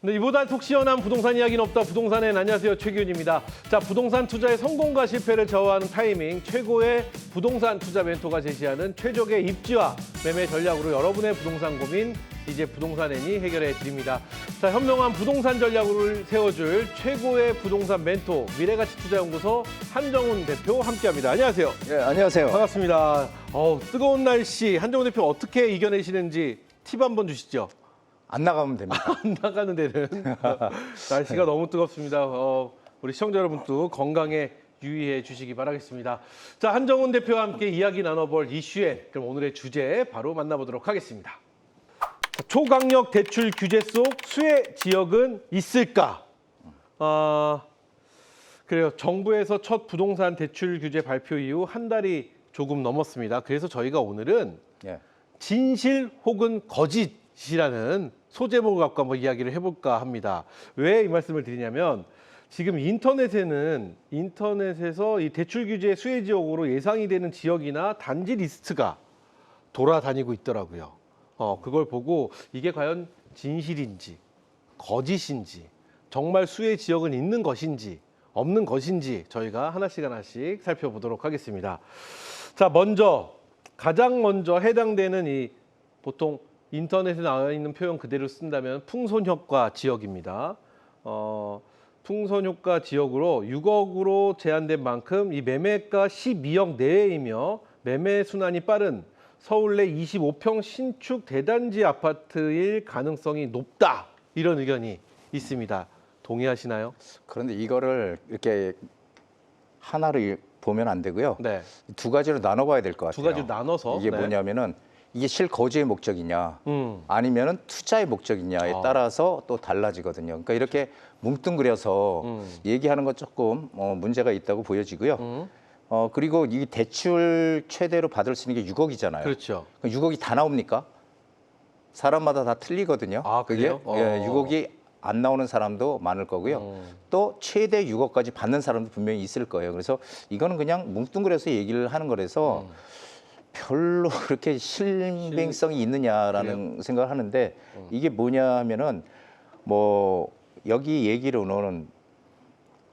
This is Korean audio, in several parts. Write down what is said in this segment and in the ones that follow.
네, 이보다 속 시원한 부동산 이야기는 없다. 부동산엔 안녕하세요. 최기훈입니다. 자, 부동산 투자의 성공과 실패를 좌우하는 타이밍, 최고의 부동산 투자 멘토가 제시하는 최적의 입지와 매매 전략으로 여러분의 부동산 고민 이제 부동산엔이 해결해 드립니다. 자, 현명한 부동산 전략을 세워줄 최고의 부동산 멘토 미래가치투자연구소 한정훈 대표 함께합니다. 안녕하세요. 네, 안녕하세요. 반갑습니다. 뜨거운 날씨 한정훈 대표 어떻게 이겨내시는지 팁 한번 주시죠. 안 나가면 됩니다. 안 나가는 데는 날씨가 너무 뜨겁습니다. 우리 시청자 여러분도 건강에 유의해 주시기 바라겠습니다. 자, 한정훈 대표와 함께 이야기 나눠볼 이슈에 그럼 오늘의 주제 바로 만나보도록 하겠습니다. 자, 초강력 대출 규제 속 수혜 지역은 있을까? 그래요. 정부에서 첫 부동산 대출 규제 발표 이후 한 달이 조금 넘었습니다. 그래서 저희가 오늘은 예. 진실 혹은 거짓이라는 소제목을 갖고 한번 이야기를 해볼까 합니다. 왜 이 말씀을 드리냐면 지금 인터넷에서 이 대출 규제 수혜 지역으로 예상이 되는 지역이나 단지 리스트가 돌아다니고 있더라고요. 그걸 보고 이게 과연 진실인지 거짓인지 정말 수혜 지역은 있는 것인지 없는 것인지 저희가 하나씩 살펴보도록 하겠습니다. 자, 가장 먼저 해당되는 이 보통 인터넷에 나와 있는 표현 그대로 쓴다면 풍선효과 지역입니다. 풍선효과 지역으로 6억으로 제한된 만큼 이 매매가 12억 내외이며 매매 순환이 빠른 서울 내 25평 신축 대단지 아파트일 가능성이 높다. 이런 의견이 있습니다. 동의하시나요? 그런데 이거를 이렇게 하나를 보면 안 되고요. 네. 두 가지로 나눠봐야 될 것 같아요. 두 가지로 나눠서. 이게 네. 뭐냐면은 이게 실거주의 목적이냐 아니면은 투자의 목적이냐에 따라서 또 달라지거든요. 그러니까 이렇게 뭉뚱그려서 얘기하는 건 조금 문제가 있다고 보여지고요. 그리고 이 대출 최대로 받을 수 있는 게 6억이잖아요. 그렇죠. 6억이 다 나옵니까? 사람마다 다 틀리거든요. 아, 그래요? 그게 6억이 안 나오는 사람도 많을 거고요. 또 최대 6억까지 받는 사람도 분명히 있을 거예요. 그래서 이거는 그냥 뭉뚱그려서 얘기를 하는 거라서 별로 그렇게 신빙성이 있느냐라는 생각을 하는데 이게 뭐냐 하면은 뭐 여기 얘기로는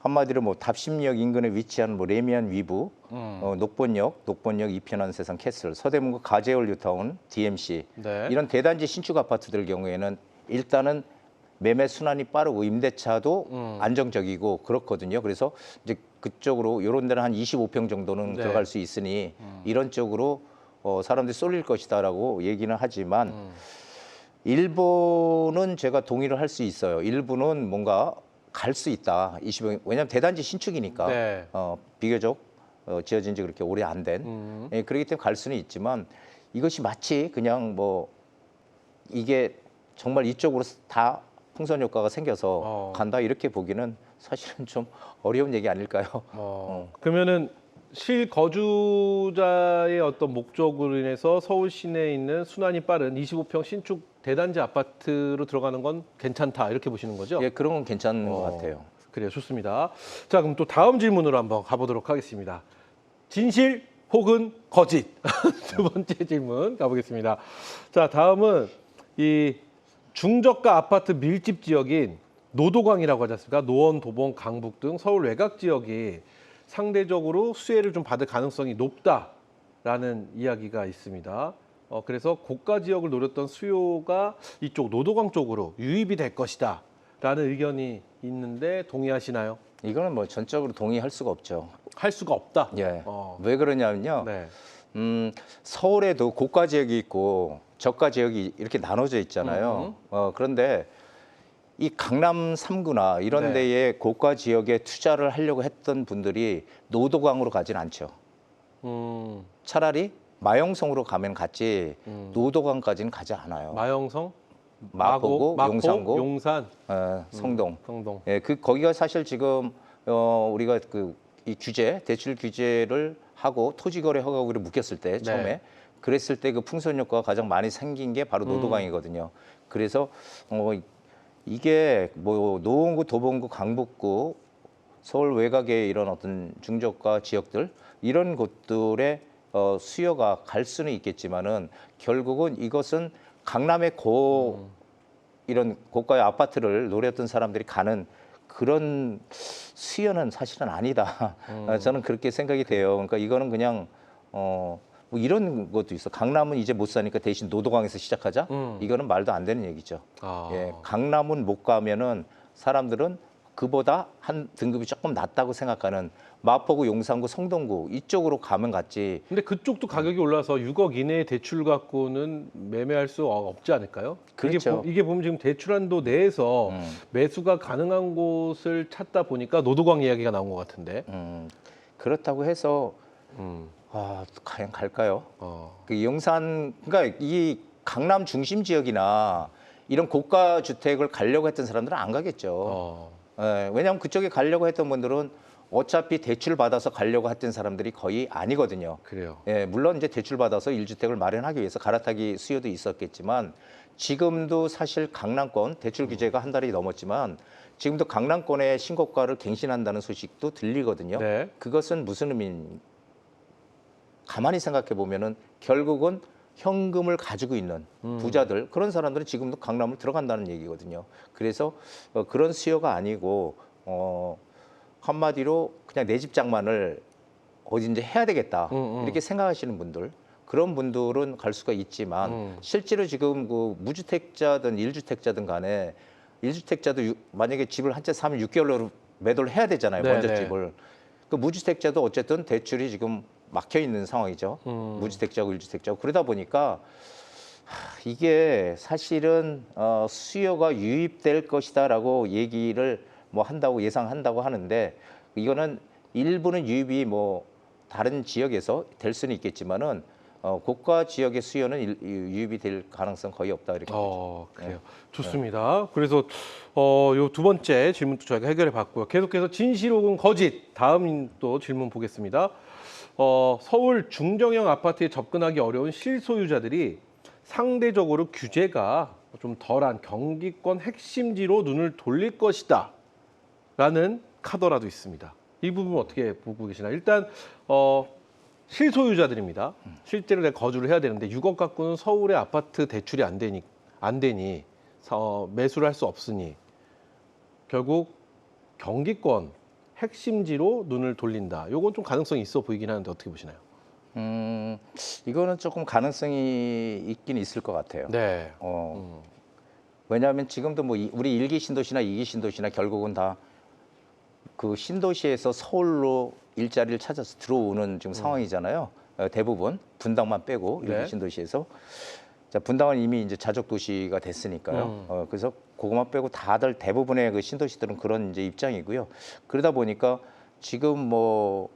한마디로 뭐 답심역 인근에 위치한 뭐 레미안 위브, 녹번역 이편한 세상 캐슬, 서대문구 가재월 뉴타운, DMC 네. 이런 대단지 신축 아파트들 경우에는 일단은 매매 순환이 빠르고 임대차도 안정적이고 그렇거든요. 그래서 이제 그쪽으로 이런 데는 한 25평 정도는 네. 들어갈 수 있으니 이런 쪽으로 사람들이 쏠릴 것이다라고 얘기는 하지만 일부는 제가 동의를 할 수 있어요. 일부는 뭔가 갈 수 있다. 25평. 왜냐하면 대단지 신축이니까 네. 비교적 지어진 지 그렇게 오래 안 된. 예, 그렇기 때문에 갈 수는 있지만 이것이 마치 그냥 뭐 이게 정말 이쪽으로 다 풍선 효과가 생겨서 간다 이렇게 보기는 사실은 좀 어려운 얘기 아닐까요? 그러면은 실거주자의 어떤 목적으로 인해서 서울 시내에 있는 순환이 빠른 25평 신축 대단지 아파트로 들어가는 건 괜찮다 이렇게 보시는 거죠? 예, 그런 건 괜찮은 것 같아요. 그래요, 좋습니다. 자, 그럼 또 다음 질문으로 한번 가보도록 하겠습니다. 진실 혹은 거짓 두 번째 질문 가보겠습니다. 자, 다음은 이 중저가 아파트 밀집 지역인 노도광이라고 하지 않습니까? 노원, 도봉, 강북 등 서울 외곽 지역이 상대적으로 수혜를 좀 받을 가능성이 높다라는 이야기가 있습니다. 그래서 고가 지역을 노렸던 수요가 이쪽 노도광 쪽으로 유입이 될 것이다라는 의견이 있는데 동의하시나요? 이거는 뭐 전적으로 동의할 수가 없죠. 할 수가 없다. 예. 왜 그러냐면요. 네. 서울에도 고가 지역이 있고 저가 지역이 이렇게 나눠져 있잖아요. 그런데 이 강남 3구나 이런 네. 데에 고가 지역에 투자를 하려고 했던 분들이 노도광으로 가진 않죠. 차라리 마영성으로 가면 갔지 노도광까지는 가지 않아요. 마영성, 마포구, 용산구, 용산, 성동. 성동. 예, 거기가 사실 지금 우리가 이 대출 규제를 하고 토지거래 허가구를 묶였을 때 처음에 그랬을 때 그 풍선 효과가 가장 많이 생긴 게 바로 노도광이거든요. 그래서 이게 뭐 노원구, 도봉구, 강북구, 서울 외곽의 이런 어떤 중저가 지역들 이런 곳들의 수요가 갈 수는 있겠지만은 결국은 이것은 강남의 이런 고가의 아파트를 노렸던 사람들이 가는 그런 수요는 사실은 아니다. 저는 그렇게 생각이 돼요. 그러니까 이거는 그냥 뭐 이런 것도 있어. 강남은 이제 못 사니까 대신 노도강에서 시작하자. 이거는 말도 안 되는 얘기죠. 아. 예, 강남은 못 가면은 사람들은 그보다 한 등급이 조금 낮다고 생각하는 마포구, 용산구, 성동구 이쪽으로 가면 갔지. 근데 그쪽도 가격이 올라서 6억 이내의 대출 갖고는 매매할 수 없지 않을까요? 그렇죠. 이게 보면 지금 대출 한도 내에서 매수가 가능한 곳을 찾다 보니까 노도광 이야기가 나온 것 같은데. 그렇다고 해서 음. 과연 갈까요? 어. 그 용산, 그러니까 이 강남 중심 지역이나 이런 고가 주택을 가려고 했던 사람들은 안 가겠죠. 어. 예, 왜냐하면 그쪽에 가려고 했던 분들은 어차피 대출 받아서 가려고 했던 사람들이 거의 아니거든요. 그래요. 예, 물론 이제 대출 받아서 1주택을 마련하기 위해서 갈아타기 수요도 있었겠지만 지금도 사실 강남권 대출 규제가 한 달이 넘었지만 지금도 강남권의 신고가를 갱신한다는 소식도 들리거든요. 네. 그것은 무슨 의미인? 가만히 생각해 보면은 결국은 현금을 가지고 있는 부자들 그런 사람들은 지금도 강남을 들어간다는 얘기거든요. 그래서 그런 수요가 아니고 한마디로 그냥 내 집 장만을 어딘지 해야 되겠다 이렇게 생각하시는 분들 그런 분들은 갈 수가 있지만 실제로 지금 그 무주택자든 1주택자든 간에 1주택자도 만약에 집을 한 채 사면 6개월로 매도를 해야 되잖아요. 네, 먼저 네. 집을. 그 무주택자도 어쨌든 대출이 지금 막혀 있는 상황이죠. 무주택자고 1주택자고 그러다 보니까 이게 사실은 수요가 유입될 것이다라고 얘기를 뭐 한다고 예상한다고 하는데 이거는 일부는 유입이 뭐 다른 지역에서 될 수는 있겠지만은 고가 지역의 수요는 유입이 될 가능성 거의 없다 이렇게 보죠. 그래요. 좋습니다. 그래서 요 두 번째 질문도 저희가 해결해 봤고요. 계속해서 진실 혹은 거짓 다음 또 질문 보겠습니다. 서울 중정형 아파트에 접근하기 어려운 실소유자들이 상대적으로 규제가 좀 덜한 경기권 핵심지로 눈을 돌릴 것이다 라는 카더라도 있습니다. 이 부분 어떻게 보고 계시나요? 일단 실소유자들입니다. 실제로 내가 거주를 해야 되는데 6억 갖고는 서울의 아파트 대출이 안 되니 매수를 할 수 없으니 결국 경기권 핵심지로 눈을 돌린다. 요건 좀 가능성이 있어 보이긴 하는데 어떻게 보시나요? 이거는 조금 가능성이 있긴 있을 것 같아요. 네. 왜냐하면 지금도 뭐 우리 1기 신도시나 2기 신도시나 결국은 다 그 신도시에서 서울로 일자리를 찾아서 들어오는 지금 상황이잖아요. 대부분 분당만 빼고 1기 네. 신도시에서 자, 분당은 이미 이제 자족 도시가 됐으니까요. 그래서 그것만 빼고 다들 대부분의 그 신도시들은 그런 이제 입장이고요. 그러다 보니까 지금 뭐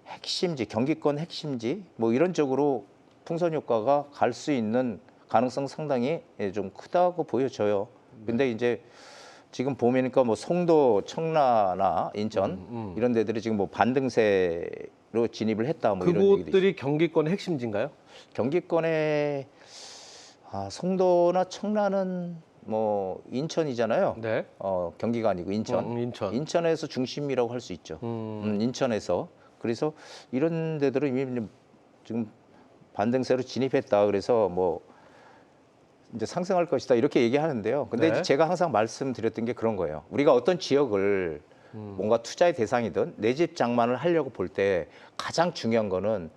핵심지, 경기권 핵심지 뭐 이런 쪽으로 풍선 효과가 갈 수 있는 가능성 상당히 좀 크다고 보여져요. 근데 이제 지금 보니까 뭐 송도, 청라나 인천 이런 데들이 지금 뭐 반등세로 진입을 했다 뭐 이런 얘기도 있어요. 그곳들이 경기권 핵심지인가요? 경기권에 송도나 청라는 뭐 인천이잖아요. 네. 경기가 아니고 인천. 인천. 인천에서 중심이라고 할 수 있죠. 인천에서. 그래서 이런 데들은 이미 지금 반등세로 진입했다. 그래서 뭐 이제 상승할 것이다 이렇게 얘기하는데요. 근데 네. 이제 제가 항상 말씀드렸던 게 그런 거예요. 우리가 어떤 지역을 뭔가 투자의 대상이든 내 집 장만을 하려고 볼 때 가장 중요한 거는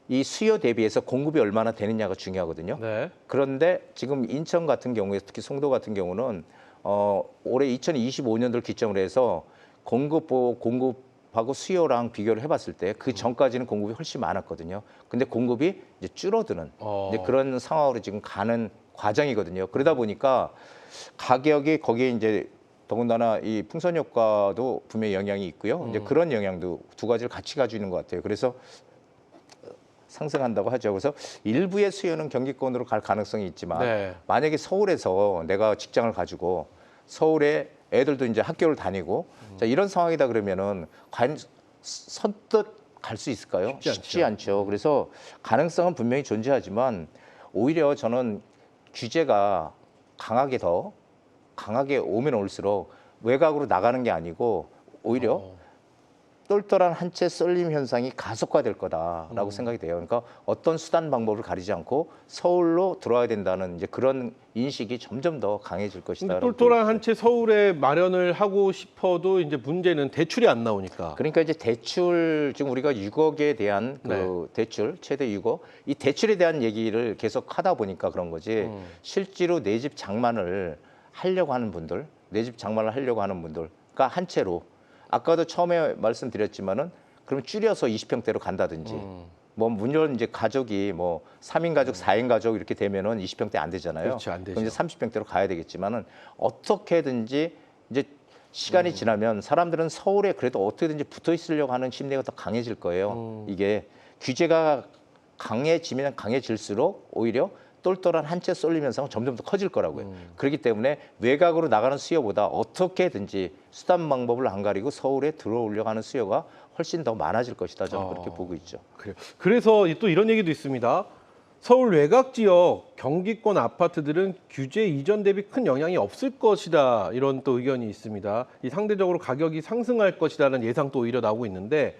이 수요 대비해서 공급이 얼마나 되느냐가 중요하거든요. 네. 그런데 지금 인천 같은 경우에 특히 송도 같은 경우는 올해 2025년도를 기점으로 해서 공급하고 수요랑 비교를 해봤을 때 그 전까지는 공급이 훨씬 많았거든요. 근데 공급이 이제 줄어드는 이제 그런 상황으로 지금 가는 과정이거든요. 그러다 보니까 가격이 거기에 이제 더군다나 이 풍선 효과도 분명히 영향이 있고요. 이제 그런 영향도 두 가지를 같이 가지고 있는 것 같아요. 그래서 상승한다고 하죠. 그래서 일부의 수요는 경기권으로 갈 가능성이 있지만 네. 만약에 서울에서 내가 직장을 가지고 서울에 애들도 이제 학교를 다니고 자, 이런 상황이다 그러면은 과연 선뜻 갈 수 있을까요? 쉽지 않죠. 그래서 가능성은 분명히 존재하지만 오히려 저는 규제가 강하게 오면 올수록 외곽으로 나가는 게 아니고 오히려 똘똘한 한 채 쏠림 현상이 가속화될 거다라고 생각이 돼요. 그러니까 어떤 수단 방법을 가리지 않고 서울로 들어와야 된다는 이제 그런 인식이 점점 더 강해질 것이다. 근데 똘똘한 한 채 서울에 마련을 하고 싶어도 이제 문제는 대출이 안 나오니까. 그러니까 이제 대출 지금 우리가 6억에 대한 그 대출 최대 6억 이 대출에 대한 얘기를 계속 하다 보니까 그런 거지. 실제로 내 집 장만을 하려고 하는 분들, 내 집 장만을 하려고 하는 분들가 한 채로 아까도 처음에 말씀드렸지만은 그러면 줄여서 20평대로 간다든지 뭐 물론 이제 가족이 뭐 3인 가족, 4인 가족 이렇게 되면은 20평대 안 되잖아요. 그렇죠, 안 되죠. 그럼 이제 30평대로 가야 되겠지만은 어떻게든지 이제 시간이 지나면 사람들은 서울에 그래도 어떻게든지 붙어 있으려고 하는 심리가 더 강해질 거예요. 이게 규제가 강해지면 강해질수록 오히려 똘똘한 한 채 쏠림 현상은 점점 더 커질 거라고요. 그렇기 때문에 외곽으로 나가는 수요보다 어떻게든지 수단 방법을 안 가리고 서울에 들어오려고 하는 수요가 훨씬 더 많아질 것이다. 저는 그렇게 보고 있죠. 그래요. 그래서 또 이런 얘기도 있습니다. 서울 외곽 지역 경기권 아파트들은 규제 이전 대비 큰 영향이 없을 것이다. 이런 또 의견이 있습니다. 이 상대적으로 가격이 상승할 것이라는 예상도 오히려 나오고 있는데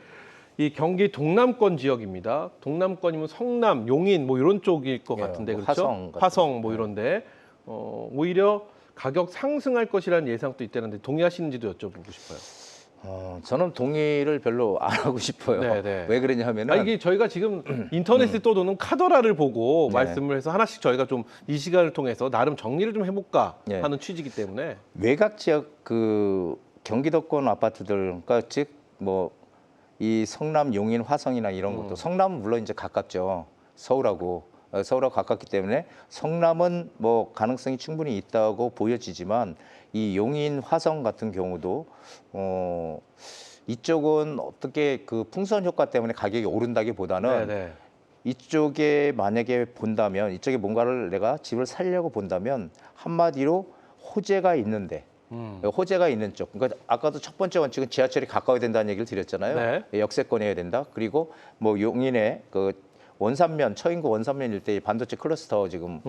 이 경기 동남권 지역입니다. 동남권이면 성남, 용인 뭐 이런 쪽일 것 예, 같은데 뭐 그렇죠? 화성 뭐 이런데 오히려 가격 상승할 것이라는 예상도 있다는데 동의하시는지도 여쭤보고 싶어요. 저는 동의를 별로 안 하고 싶어요. 네. 왜 그러냐면은 이게 저희가 지금 인터넷에 떠도는 카더라를 보고 네. 말씀을 해서 하나씩 저희가 좀 이 시간을 통해서 나름 정리를 좀 해볼까 네. 하는 취지이기 때문에 외곽 지역 그 경기도권 아파트들, 그러니까 즉 뭐 이 성남, 용인, 화성이나 이런 것도 성남은 물론 이제 가깝죠. 서울하고 가깝기 때문에 성남은 뭐 가능성이 충분히 있다고 보여지지만 이 용인, 화성 같은 경우도 이쪽은 어떻게 그 풍선 효과 때문에 가격이 오른다기보다는 네네. 이쪽에 만약에 본다면 이쪽에 뭔가를 내가 집을 살려고 본다면 한마디로 호재가 있는데 호재가 있는 쪽. 그러니까 아까도 첫 번째 원칙은 지하철이 가까워야 된다는 얘기를 드렸잖아요. 네. 역세권이어야 된다. 그리고 뭐 용인의 그 원산면 처인구 원산면 일대의 반도체 클러스터 지금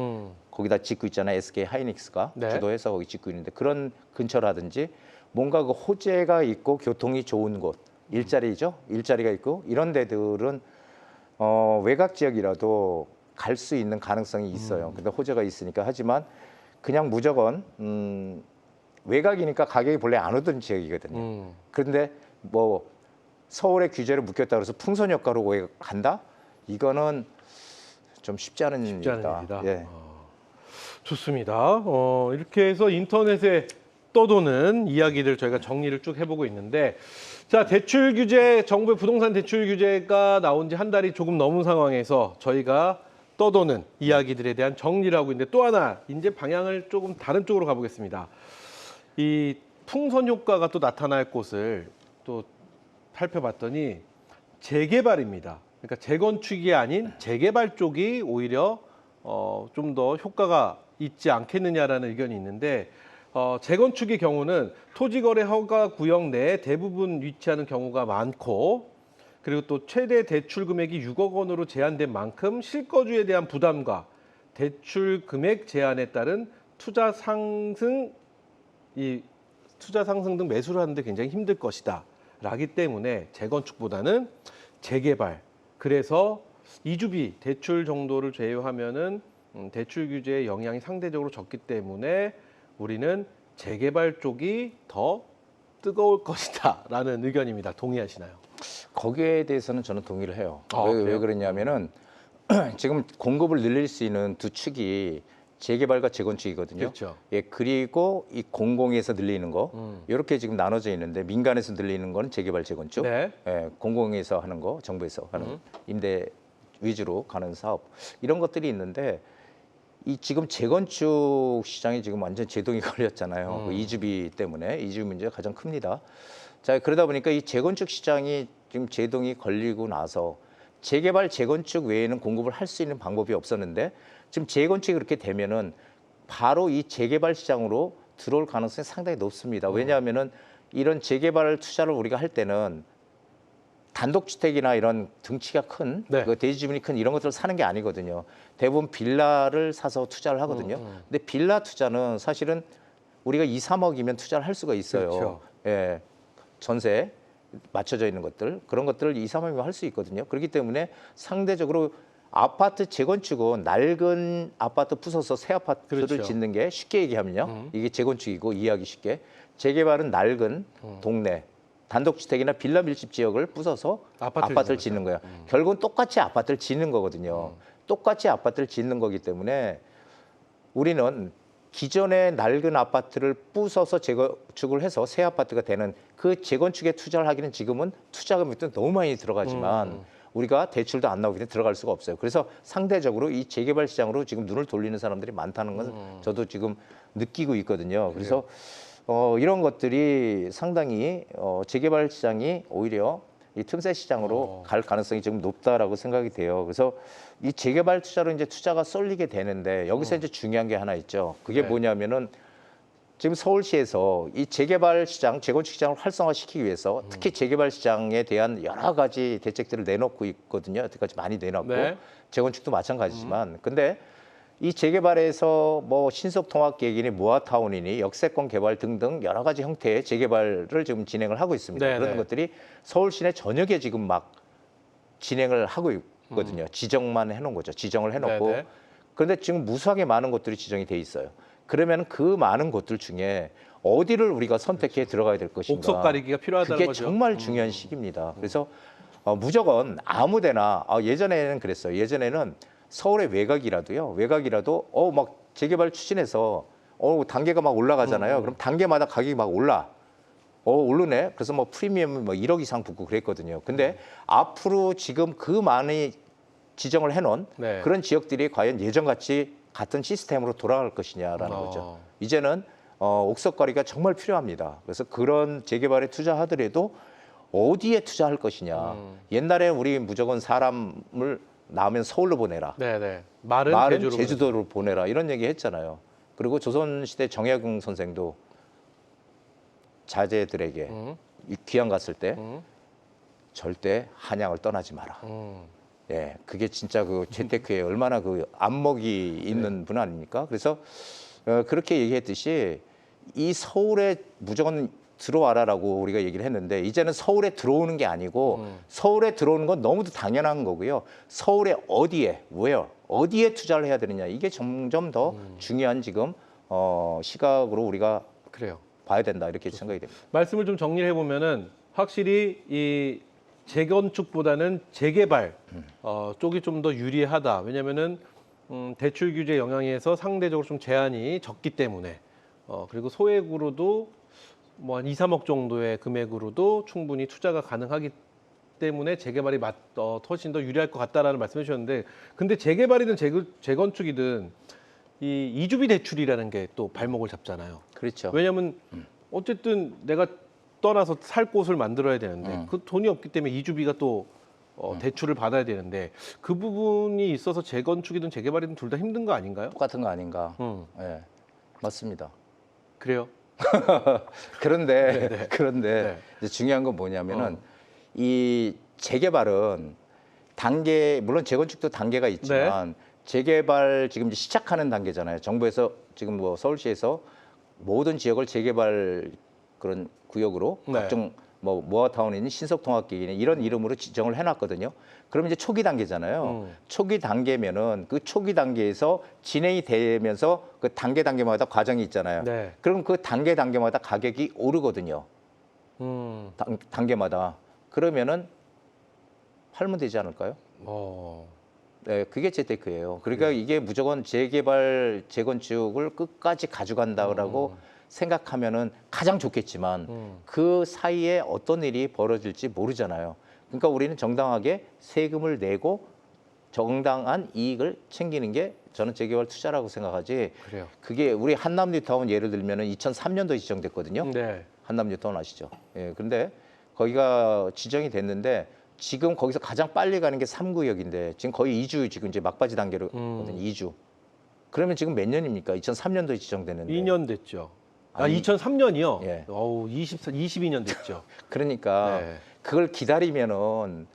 거기다 짓고 있잖아요. SK 하이닉스가 네. 주도해서 거기 짓고 있는데 그런 근처라든지 뭔가 그 호재가 있고 교통이 좋은 곳, 일자리가 있고 이런 데들은 외곽 지역이라도 갈 수 있는 가능성이 있어요. 근데 호재가 있으니까 하지만 그냥 무조건 외곽이니까 가격이 본래 안 오던 지역이거든요. 그런데 뭐 서울의 규제를 묶였다 그래서 풍선 효과로 간다? 이거는 좀 쉽지 않은 일이다. 예. 좋습니다. 이렇게 해서 인터넷에 떠도는 이야기들 저희가 정리를 쭉 해보고 있는데 자 대출 규제 정부의 부동산 대출 규제가 나온 지 한 달이 조금 넘은 상황에서 저희가 떠도는 이야기들에 대한 정리를 하고 있는데 또 하나 이제 방향을 조금 다른 쪽으로 가보겠습니다. 이 풍선 효과가 또 나타날 곳을 또 살펴봤더니 재개발입니다. 그러니까 재건축이 아닌 재개발 쪽이 오히려 좀 더 효과가 있지 않겠느냐라는 의견이 있는데 재건축의 경우는 토지거래 허가 구역 내에 대부분 위치하는 경우가 많고 그리고 또 최대 대출 금액이 6억 원으로 제한된 만큼 실거주에 대한 부담과 대출 금액 제한에 따른 투자 상승 등 매수를 하는데 굉장히 힘들 것이다. 라기 때문에 재건축보다는 재개발. 그래서 이주비 대출 정도를 제외하면은 대출 규제의 영향이 상대적으로 적기 때문에 우리는 재개발 쪽이 더 뜨거울 것이다라는 의견입니다. 동의하시나요? 거기에 대해서는 저는 동의를 해요. 아, 왜 그래요? 그러냐면은 지금 공급을 늘릴 수 있는 두 축이 재개발과 재건축이거든요. 그렇죠. 예, 그리고 이 공공에서 늘리는 거 이렇게 지금 나눠져 있는데 민간에서 늘리는 건 재개발, 재건축, 네. 예, 공공에서 하는 거, 정부에서 하는 임대 위주로 가는 사업 이런 것들이 있는데 이 지금 재건축 시장이 지금 완전 제동이 걸렸잖아요. 그 이주비 때문에 이주비 문제가 가장 큽니다. 자 그러다 보니까 이 재건축 시장이 지금 제동이 걸리고 나서 재개발, 재건축 외에는 공급을 할 수 있는 방법이 없었는데 지금 재건축이 그렇게 되면은 바로 이 재개발 시장으로 들어올 가능성이 상당히 높습니다. 왜냐하면은 이런 재개발 투자를 우리가 할 때는 단독주택이나 이런 등치가 큰, 네. 그 대지 지분이 큰 이런 것들을 사는 게 아니거든요. 대부분 빌라를 사서 투자를 하거든요. 근데 빌라 투자는 사실은 우리가 2, 3억이면 투자를 할 수가 있어요. 그렇죠. 예, 전세 맞춰져 있는 것들 그런 것들을 2, 3억이면 할 수 있거든요. 그렇기 때문에 상대적으로 아파트 재건축은 낡은 아파트 부숴서 새 아파트를 그렇죠. 짓는 게 쉽게 얘기하면요. 이게 재건축이고 이해하기 쉽게. 재개발은 낡은 동네 단독주택이나 빌라 밀집 지역을 부숴서 아파트를 짓는 거예요. 결국은 똑같이 아파트를 짓는 거거든요. 똑같이 아파트를 짓는 거기 때문에 우리는 기존의 낡은 아파트를 부숴서 재건축을 해서 새 아파트가 되는 그 재건축에 투자를 하기는 지금은 투자금이 너무 많이 들어가지만 우리가 대출도 안 나오기 때문에 들어갈 수가 없어요. 그래서 상대적으로 이 재개발 시장으로 지금 눈을 돌리는 사람들이 많다는 건 저도 지금 느끼고 있거든요. 그래서 이런 것들이 상당히 재개발 시장이 오히려 이 틈새 시장으로 갈 가능성이 지금 높다라고 생각이 돼요. 그래서 이 재개발 투자로 이제 투자가 쏠리게 되는데 여기서 이제 중요한 게 하나 있죠. 그게 네. 뭐냐면은 지금 서울시에서 이 재개발 시장, 재건축 시장을 활성화시키기 위해서 특히 재개발 시장에 대한 여러 가지 대책들을 내놓고 있거든요. 여태까지 많이 내놨고 네. 재건축도 마찬가지지만 근데 이 재개발에서 뭐 신속통합계획이니 모아타운이니 역세권 개발 등등 여러 가지 형태의 재개발을 지금 진행을 하고 있습니다. 네, 그런 네. 것들이 서울 시내 전역에 지금 막 진행을 하고 있거든요. 지정만 해놓은 거죠. 지정을 해놓고. 네, 네. 그런데 지금 무수하게 많은 곳들이 지정이 돼 있어요. 그러면 그 많은 곳들 중에 어디를 우리가 선택해 들어가야 될 것인가. 옥석 가리기가 필요하다는 그게 거죠. 정말 중요한 시기입니다. 그래서 무조건 아무데나 예전에는 그랬어요. 예전에는 서울의 외곽이라도 막 재개발 추진해서 단계가 막 올라가잖아요. 그럼 단계마다 가격이 막 오르네. 그래서 뭐 프리미엄 뭐 1억 이상 붙고 그랬거든요. 근데 앞으로 지금 그 많이 지정을 해놓은 네. 그런 지역들이 과연 예전같이 같은 시스템으로 돌아갈 것이냐라는 거죠. 이제는 옥석거리가 정말 필요합니다. 그래서 그런 재개발에 투자하더라도 어디에 투자할 것이냐. 옛날에 우리 무조건 사람을 낳으면 서울로 보내라. 네네. 말은 제주도로 보내라. 이런 얘기 했잖아요. 그리고 조선시대 정약용 선생도 자제들에게 귀양 갔을 때 절대 한양을 떠나지 마라. 예, 그게 진짜 그 재테크에 얼마나 그 안목이 있는 분 아닙니까? 그래서 그렇게 얘기했듯이 이 서울에 무조건 들어와라라고 우리가 얘기를 했는데 이제는 서울에 들어오는 게 아니고 서울에 들어오는 건 너무도 당연한 거고요. 서울에 어디에 투자를 해야 되느냐 이게 점점 더 중요한 지금 시각으로 우리가 그래요. 봐야 된다 이렇게 생각이 됩니다. 말씀을 좀 정리를 해보면은 확실히 이 재건축보다는 재개발 쪽이 좀 더 유리하다. 왜냐면은 대출 규제 영향에서 상대적으로 좀 제한이 적기 때문에 그리고 소액으로도 뭐 한 2, 3억 정도의 금액으로도 충분히 투자가 가능하기 때문에 재개발이 훨씬 더 유리할 것 같다라는 말씀해 주셨는데 근데 재개발이든 재건축이든 이 이주비 대출이라는 게 또 발목을 잡잖아요. 그렇죠. 왜냐하면 어쨌든 내가 떠나서 살 곳을 만들어야 되는데 그 돈이 없기 때문에 이주비가 또 대출을 받아야 되는데 그 부분이 있어서 재건축이든 재개발이든 둘 다 힘든 거 아닌가요? 똑같은 거 아닌가? 예, 맞습니다. 그래요? 그런데 네. 이제 중요한 건 뭐냐면은 이 재개발은 물론 재건축도 단계가 있지만 재개발 지금 이제 시작하는 단계잖아요. 정부에서 지금 뭐 서울시에서 모든 지역을 재개발 그런 구역으로 각종 뭐 모아타운이니 신속통합계획이니 이런 이름으로 지정을 해놨거든요. 그럼 이제 초기 단계잖아요. 초기 단계면은 그 초기 단계에서 진행이 되면서 그 단계마다 과정이 있잖아요. 네. 그럼 그 단계마다 가격이 오르거든요. 단계마다. 그러면은 팔면 되지 않을까요? 네, 그게 재테크예요. 그러니까 이게 무조건 재개발, 재건축을 끝까지 가져간다고 생각하면은 가장 좋겠지만 그 사이에 어떤 일이 벌어질지 모르잖아요. 그러니까 우리는 정당하게 세금을 내고 정당한 이익을 챙기는 게 저는 재개발 투자라고 생각하지. 그래요. 그게 우리 한남 뉴타운 예를 들면은 2003년도에 지정됐거든요. 네. 한남 뉴타운 아시죠? 예, 근데 거기가 지정이 됐는데 지금 거기서 가장 빨리 가는 게 3구역인데 지금 거의 2주 지금 이제 막바지 단계로거든요. 2주. 그러면 지금 몇 년입니까? 2003년도에 지정됐는데. 2년 됐죠. 아니, 2003년이요? 예. 22년 됐죠. 그러니까 네. 그걸 기다리면은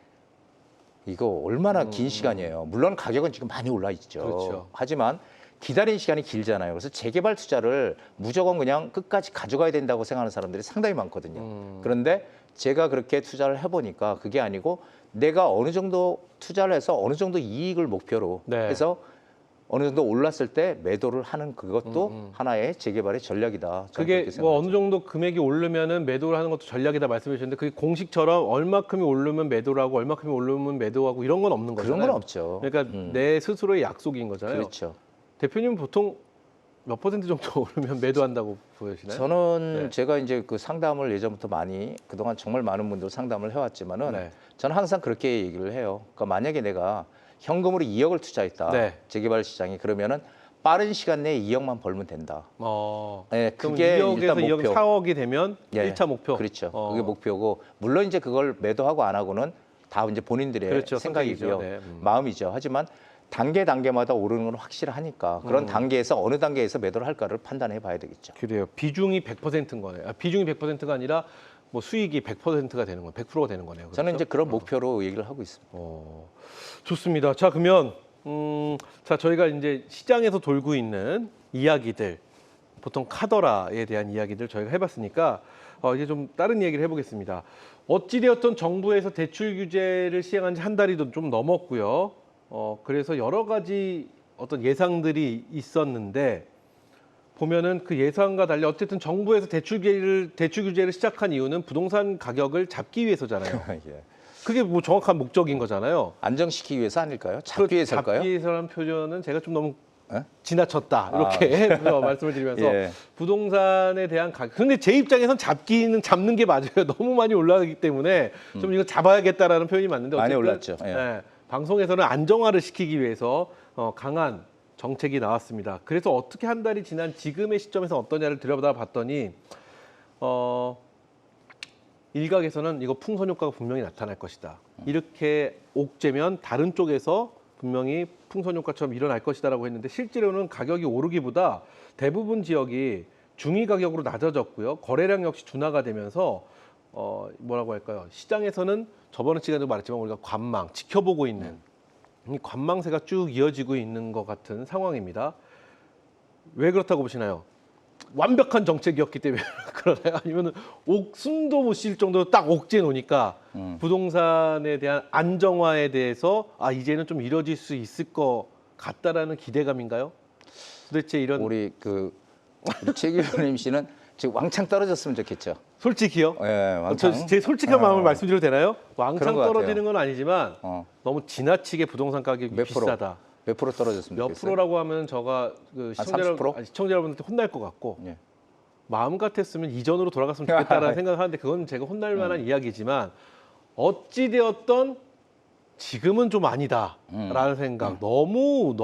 이거 얼마나 긴 시간이에요. 물론 가격은 지금 많이 올라 있죠. 그렇죠. 하지만 기다리는 시간이 길잖아요. 그래서 재개발 투자를 무조건 그냥 끝까지 가져가야 된다고 생각하는 사람들이 상당히 많거든요. 그런데 제가 그렇게 투자를 해보니까 그게 아니고 내가 어느 정도 투자를 해서 어느 정도 이익을 목표로 네. 해서 어느 정도 올랐을 때 매도를 하는 그것도 하나의 재개발의 전략이다. 저는 그게 그렇게 뭐 생각하죠. 어느 정도 금액이 오르면은 매도를 하는 것도 전략이다 말씀해 주셨는데 그게 공식처럼 얼마큼이 오르면 매도를 하고 얼마큼이 오르면 매도하고 이런 건 없는 거잖아요. 그런 건 없죠. 그러니까 내 스스로의 약속인 거잖아요. 그렇죠. 대표님은 보통 몇 퍼센트 정도 오르면 매도한다고 보여지나요? 저는 네. 제가 이제 그 상담을 예전부터 많이 그동안 정말 많은 분들 상담을 해왔지만은 네. 저는 항상 그렇게 얘기를 해요. 그러니까 만약에 내가 현금으로 2억을 투자했다. 네. 재개발 시장이 그러면은 빠른 시간 내에 2억만 벌면 된다. 네, 그럼 그게 2억에서 일단 2억 목표. 4억이 되면 예, 1차 목표. 그렇죠. 그게 목표고 물론 이제 그걸 매도하고 안 하고는 다 이제 본인들의 그렇죠. 생각이고요. 선택이죠. 네. 마음이죠. 하지만 단계마다 오르는 건 확실하니까 그런 단계에서 어느 단계에서 매도를 할까를 판단해 봐야 되겠죠. 그래요. 비중이 100%인 거네요. 비중이 100%가 아니라 뭐 수익이 100%가 되는 거예요. 100%가 되는 거네요. 그렇죠? 저는 이제 그런 목표로 얘기를 하고 있습니다. 좋습니다. 자, 그러면 자, 저희가 이제 시장에서 돌고 있는 이야기들, 보통 카더라에 대한 이야기들 저희가 해봤으니까 이제 좀 다른 얘기를 해보겠습니다. 어찌되었던 정부에서 대출 규제를 시행한 지 한 달이 좀 넘었고요. 그래서 여러 가지 어떤 예상들이 있었는데 보면은 그 예상과 달리 어쨌든 정부에서 대출 규제를 시작한 이유는 부동산 가격을 잡기 위해서잖아요. 예. 그게 뭐 정확한 목적인 거잖아요. 안정시키기 위해서 아닐까요? 잡기 위해서일까요? 잡기 위해서라는 표현은 제가 좀 너무 에? 지나쳤다 이렇게 말씀을 드리면서 예. 부동산에 대한 가격. 근데 제 입장에선 잡는 게 맞아요. 너무 많이 올라가기 때문에 좀 이거 잡아야겠다라는 표현이 맞는데 많이 어쨌든 올랐죠. 예. 방송에서는 안정화를 시키기 위해서 강한 정책이 나왔습니다. 그래서 어떻게 한 달이 지난 지금의 시점에서 어떠냐를 들여다 봤더니 일각에서는 이거 풍선 효과가 분명히 나타날 것이다. 이렇게 옥죄면 다른 쪽에서 분명히 풍선 효과처럼 일어날 것이다라고 했는데 실제로는 가격이 오르기보다 대부분 지역이 중위 가격으로 낮아졌고요. 거래량 역시 둔화가 되면서 뭐라고 할까요? 시장에서는 저번 시간에도 말했지만 우리가 관망, 지켜보고 있는 이 관망세가 쭉 이어지고 있는 것 같은 상황입니다. 왜 그렇다고 보시나요? 완벽한 정책이었기 때문에 그러나요? 아니면 숨도 못 쉴 정도로 딱 옥죄 놓으니까 부동산에 대한 안정화에 대해서 이제는 좀 이뤄질 수 있을 것 같다라는 기대감인가요? 도대체 이런 우리 최 교수님 씨는 지금 왕창 떨어졌으면 좋겠죠. 솔직히요? 예, 왕창. 제 솔직한 마음을 말씀드려도 되나요? 왕창 그런 것 같아요. 떨어지는 건 아니지만 너무 지나치게 부동산 가격이 몇 프로? 비싸다. 몇 프로 떨어졌으면 몇 좋겠어요? 프로라고 하면 저가 그 한 30%? 시청자 여러분한테 혼날 것 같고 예. 마음 같았으면 이전으로 돌아갔으면 좋겠다라는 생각을 하는데 그건 제가 혼날 만한 이야기지만 어찌 되었던 지금은 좀 아니다라는 생각. 너무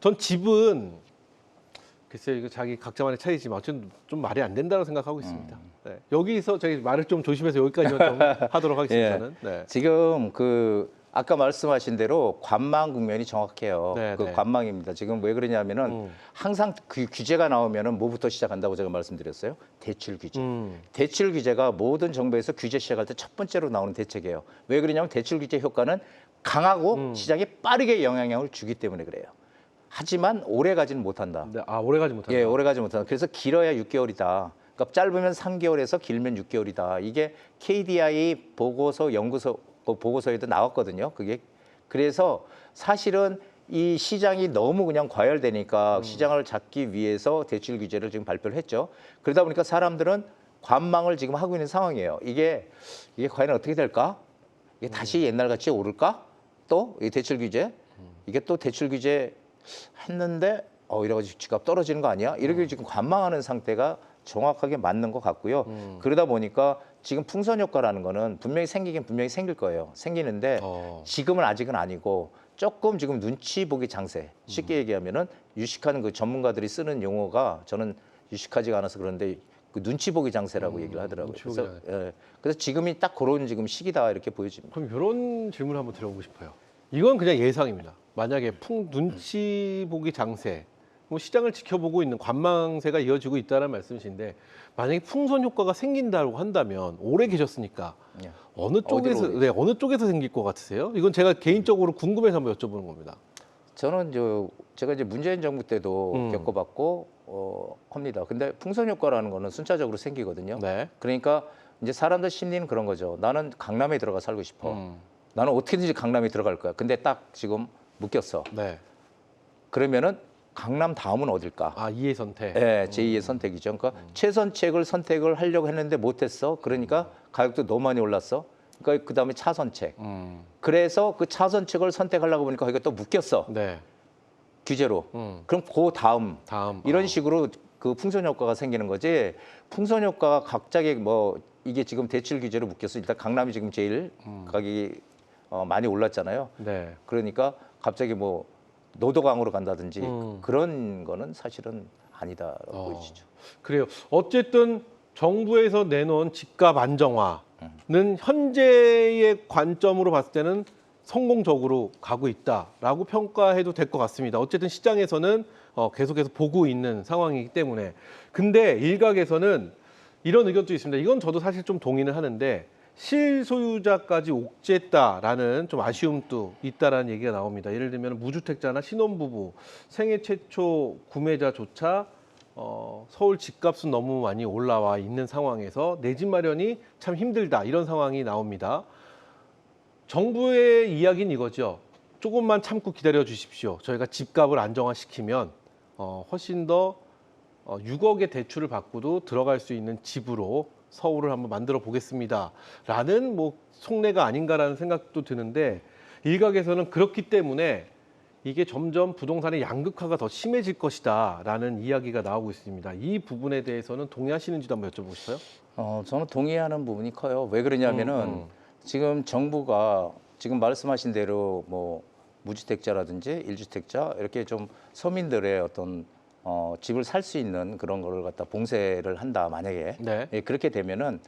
전 집은 글쎄요 이거 자기 각자만의 차이지만 어쨌든 좀 말이 안 된다고 생각하고 있습니다. 네. 여기서 저희 말을 좀 조심해서 여기까지만 좀 하도록 하겠습니다. 예. 저는. 네. 지금 아까 말씀하신 대로 관망 국면이 정확해요. 네, 네. 관망입니다. 지금 왜 그러냐면은 항상 그 규제가 나오면은 뭐부터 시작한다고 제가 말씀드렸어요? 대출 규제. 대출 규제가 모든 정부에서 규제 시작할 때 첫 번째로 나오는 대책이에요. 왜 그러냐면 대출 규제 효과는 강하고 시장에 빠르게 영향을 주기 때문에 그래요. 하지만 오래 가지는 못한다. 네, 오래 가지 못한다. 예, 오래 가지 못한다. 그래서 길어야 6개월이다. 그러니까 짧으면 3개월에서 길면 6개월이다. 이게 KDI 보고서에도 나왔거든요. 그게 그래서 사실은 이 시장이 너무 그냥 과열되니까 시장을 잡기 위해서 대출 규제를 지금 발표를 했죠. 그러다 보니까 사람들은 관망을 지금 하고 있는 상황이에요. 이게 과연 어떻게 될까? 이게 다시 옛날같이 오를까? 또 이 대출 규제 이게 또 대출 규제 했는데 이래가지고 집값 떨어지는 거 아니야? 이렇게 지금 관망하는 상태가 정확하게 맞는 것 같고요. 그러다 보니까 지금 풍선 효과라는 거는 분명히 생길 거예요. 생기는데 지금은 아직은 아니고 조금 지금 눈치 보기 장세. 쉽게 얘기하면은 유식하는 그 전문가들이 쓰는 용어가 저는 유식하지가 않아서 그런데 그 눈치 보기 장세라고 얘기를 하더라고요. 그래서 지금이 딱 그런 지금 시기다 이렇게 보여집니다. 그럼 이런 질문을 한번 드려보고 싶어요. 이건 그냥 예상입니다. 만약에 눈치 보기 장세, 뭐 시장을 지켜보고 있는 관망세가 이어지고 있다는 말씀이신데 만약에 풍선 효과가 생긴다고 한다면 오래 계셨으니까 예. 어느 쪽에서 생길 것 같으세요? 이건 제가 개인적으로 궁금해서 한번 여쭤보는 겁니다. 저는 제가 이제 문재인 정부 때도 겪어봤고 합니다. 근데 풍선 효과라는 거는 순차적으로 생기거든요. 네. 그러니까 이제 사람들 심리는 그런 거죠. 나는 강남에 들어가 살고 싶어. 나는 어떻게든지 강남에 들어갈 거야. 근데 딱 지금 묶였어. 네. 그러면은 강남 다음은 어딜까? 아, 이해 선택. 예, 제2의 선택이죠. 그러니까 최선책을 선택을 하려고 했는데 못했어. 그러니까 가격도 너무 많이 올랐어. 그러니까 그 다음에 차선책. 그래서 그 차선책을 선택하려고 보니까 거기가 또 묶였어. 네. 규제로. 그럼 그 다음 다음. 이런 식으로 그 풍선 효과가 생기는 거지. 풍선 효과가 갑자기 뭐 이게 지금 대출 규제로 묶여서 일단 강남이 지금 제일 가격이 많이 올랐잖아요. 네. 그러니까 갑자기 뭐 노도강으로 간다든지 그런 거는 사실은 아니다라고 보여지죠. 그래요. 어쨌든 정부에서 내놓은 집값 안정화는 현재의 관점으로 봤을 때는 성공적으로 가고 있다라고 평가해도 될 것 같습니다. 어쨌든 시장에서는 계속해서 보고 있는 상황이기 때문에. 근데 일각에서는 이런 의견도 있습니다. 이건 저도 사실 좀 동의는 하는데 실소유자까지 옥죄했다라는 좀 아쉬움도 있다라는 얘기가 나옵니다. 예를 들면 무주택자나 신혼부부, 생애 최초 구매자조차 서울 집값은 너무 많이 올라와 있는 상황에서 내 집 마련이 참 힘들다 이런 상황이 나옵니다. 정부의 이야기는 이거죠. 조금만 참고 기다려 주십시오. 저희가 집값을 안정화시키면 훨씬 더 6억의 대출을 받고도 들어갈 수 있는 집으로 서울을 한번 만들어 보겠습니다. 라는 뭐 속내가 아닌가라는 생각도 드는데 일각에서는 그렇기 때문에 이게 점점 부동산의 양극화가 더 심해질 것이다 라는 이야기가 나오고 있습니다. 이 부분에 대해서는 동의하시는지도 한번 여쭤보실까요? 저는 동의하는 부분이 커요. 왜 그러냐면은 지금 정부가 지금 말씀하신 대로 뭐 무주택자라든지 일주택자 이렇게 좀 서민들의 어떤 집을 살 수 있는 그런 거를 갖다 봉쇄를 한다 만약에 네. 예, 그렇게 되면은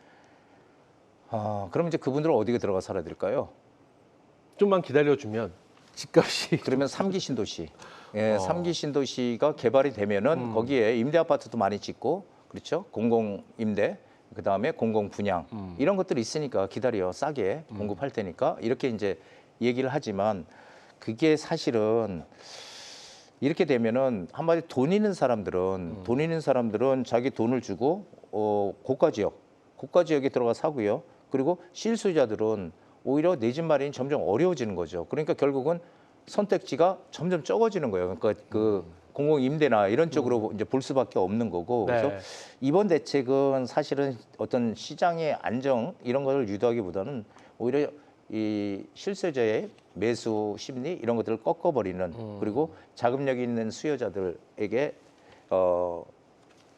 그럼 이제 그분들은 어디에 들어가 살아야 될까요? 좀만 기다려주면 집값이 그러면 삼기 신도시, 예, 삼기 신도시가 개발이 되면은 거기에 임대 아파트도 많이 짓고 그렇죠? 공공 임대, 그 다음에 공공 분양 이런 것들이 있으니까 기다려 싸게 공급할 테니까 이렇게 이제 얘기를 하지만 그게 사실은 이렇게 되면은 한마디 돈 있는 사람들은 자기 돈을 주고 고가 지역에 들어가 사고요. 그리고 실수요자들은 오히려 내 집 마련이 점점 어려워지는 거죠. 그러니까 결국은 선택지가 점점 적어지는 거예요. 그러니까 그 공공 임대나 이런 쪽으로 이제 볼 수밖에 없는 거고. 네. 그래서 이번 대책은 사실은 어떤 시장의 안정 이런 것을 유도하기보다는 오히려 이 실수요자의 매수 심리 이런 것들을 꺾어버리는 그리고 자금력이 있는 수요자들에게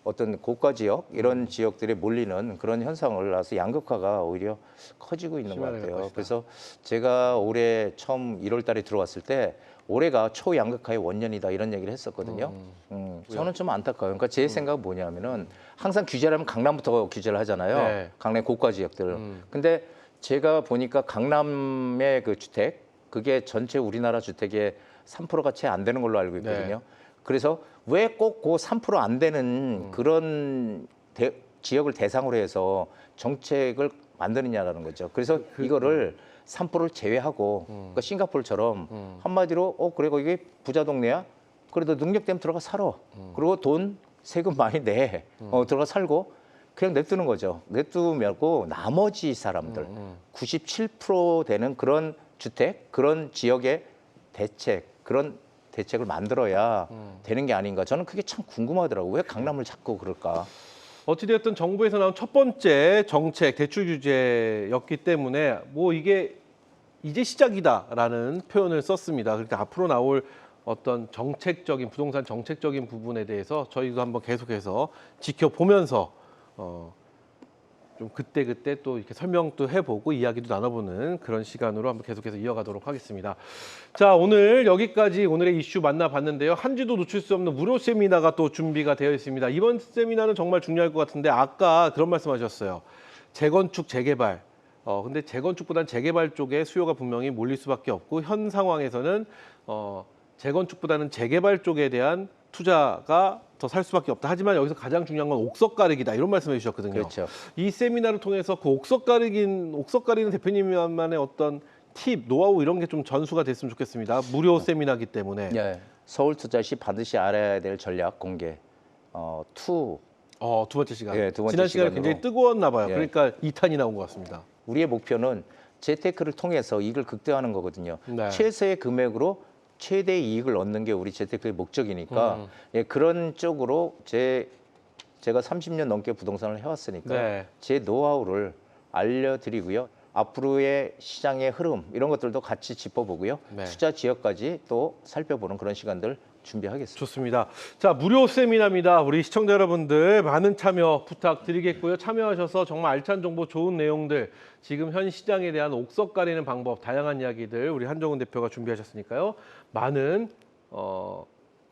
어떤 고가 지역 이런 지역들에 몰리는 그런 현상을 나서 양극화가 오히려 커지고 있는 것 심화될 같아요. 것이다. 그래서 제가 올해 처음 1월 달에 들어왔을 때 올해가 초양극화의 원년이다 이런 얘기를 했었거든요. 저는 좀 안타까워요. 그러니까 제 생각은 뭐냐면은 항상 규제를 하면 강남부터 규제를 하잖아요. 네. 강남 고가 지역들. 근데 제가 보니까 강남의 그 주택 그게 전체 우리나라 주택의 3%가 채 안 되는 걸로 알고 있거든요. 네. 그래서 왜 꼭 그 3%안 되는 그런 지역을 대상으로 해서 정책을 만드느냐라는 거죠. 그래서 이거를 3%를 제외하고 그러니까 싱가포르처럼 한마디로 그래 거기 부자 동네야. 그래도 능력 되면 들어가 살아. 그리고 돈 세금 많이 내. 들어가 살고 그냥 냅두는 거죠. 냅두고 나머지 사람들 97% 되는 그런 주택, 그런 지역의 그런 대책을 만들어야 되는 게 아닌가. 저는 그게 참 궁금하더라고요. 왜 강남을 자꾸 그럴까? 어찌되었든 정부에서 나온 첫 번째 정책 대출 규제였기 때문에 뭐 이게 이제 시작이다라는 표현을 썼습니다. 그러니까 앞으로 나올 어떤 정책적인 부동산 정책적인 부분에 대해서 저희도 한번 계속해서 지켜보면서 좀 그때 또 이렇게 설명도 해보고 이야기도 나눠보는 그런 시간으로 한번 계속해서 이어가도록 하겠습니다. 자, 오늘 여기까지 오늘의 이슈 만나봤는데요. 한 주도 놓칠 수 없는 무료 세미나가 또 준비가 되어 있습니다. 이번 세미나는 정말 중요할 것 같은데 아까 그런 말씀하셨어요. 재건축, 재개발. 근데 재건축보다는 재개발 쪽에 수요가 분명히 몰릴 수밖에 없고 현 상황에서는 재건축보다는 재개발 쪽에 대한 투자가 더 살 수밖에 없다. 하지만 여기서 가장 중요한 건 옥석 가르기다. 이런 말씀해 주셨거든요. 그렇죠. 이 세미나를 통해서 그 옥석 가리는 대표님만의 어떤 팁, 노하우 이런 게 좀 전수가 됐으면 좋겠습니다. 무료 세미나이기 때문에. 예. 서울 투자시 반드시 알아야 될 전략 공개. 투 두 번째 시간. 예, 두 번째 지난 시간에 시간으로. 굉장히 뜨거웠나 봐요. 예. 그러니까 2탄이 나온 것 같습니다. 우리의 목표는 재테크를 통해서 이익을 극대화하는 거거든요. 네. 최소의 금액으로 최대 이익을 얻는 게 우리 재테크의 목적이니까 예, 그런 쪽으로 제가 30년 넘게 부동산을 해왔으니까 네. 제 노하우를 알려드리고요. 앞으로의 시장의 흐름 이런 것들도 같이 짚어보고요. 네. 투자 지역까지 또 살펴보는 그런 시간들 준비하겠습니다. 좋습니다. 자, 무료 세미나입니다. 우리 시청자 여러분들 많은 참여 부탁드리겠고요. 참여하셔서 정말 알찬 정보, 좋은 내용들, 지금 현 시장에 대한 옥석 가리는 방법, 다양한 이야기들 우리 한정훈 대표가 준비하셨으니까요. 많은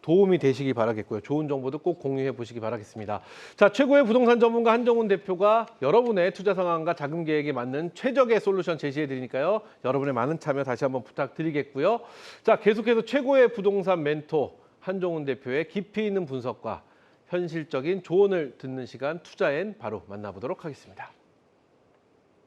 도움이 되시기 바라겠고요. 좋은 정보도 꼭 공유해 보시기 바라겠습니다. 자, 최고의 부동산 전문가 한정훈 대표가 여러분의 투자 상황과 자금 계획에 맞는 최적의 솔루션 제시해 드리니까요. 여러분의 많은 참여 다시 한번 부탁드리겠고요. 자, 계속해서 최고의 부동산 멘토 한정훈 대표의 깊이 있는 분석과 현실적인 조언을 듣는 시간 투자엔 바로 만나보도록 하겠습니다.